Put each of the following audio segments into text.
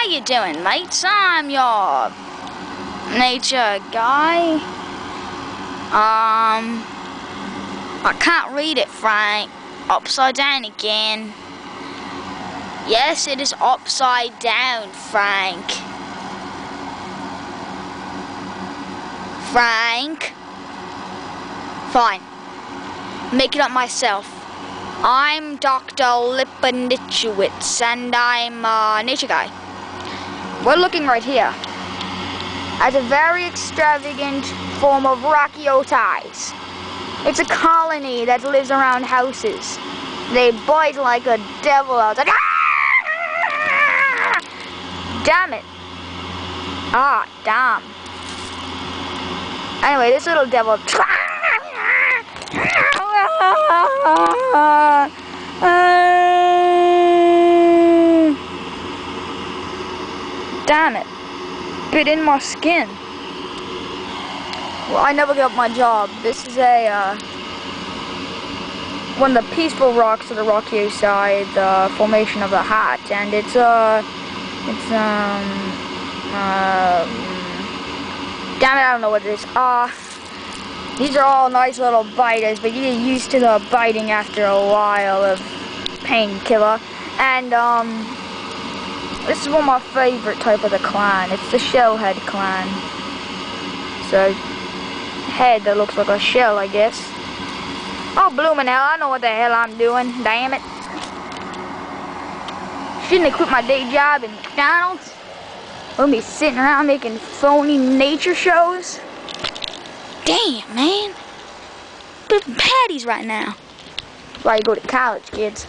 you doing, mates? I'm your nature guy. I can't read it, Frank. Upside down again. Yes, it is upside down, Frank. Frank. Fine. Make it up myself. I'm Dr. Lipinichowitz, and I'm a nature guy. We're looking right here at a very extravagant form of Rachiotes. It's a colony that lives around houses. They bite like a devil. I was like, ah! Damn it. Ah, damn. Anyway, this little devil. Damn it. Bit in my skin. Well, I never give up my job. This is one of the peaceful rocks of the Rocky side, the formation of the hat, and it's damn it, I don't know what it is. These are all nice little biters, but you get used to the biting after a while of painkiller. And this is one of my favorite type of the clan. It's the shellhead clan. So head that looks like a shell, I guess. Oh, bloomin' hell, I know what the hell I'm doing. Damn it. Shouldn't have quit my day job at McDonald's. I'll be sitting around making phony nature shows. Damn, man. There's patties right now. That's why you go to college, kids.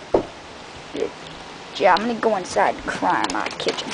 Good job. I'm gonna go inside and cry in my kitchen.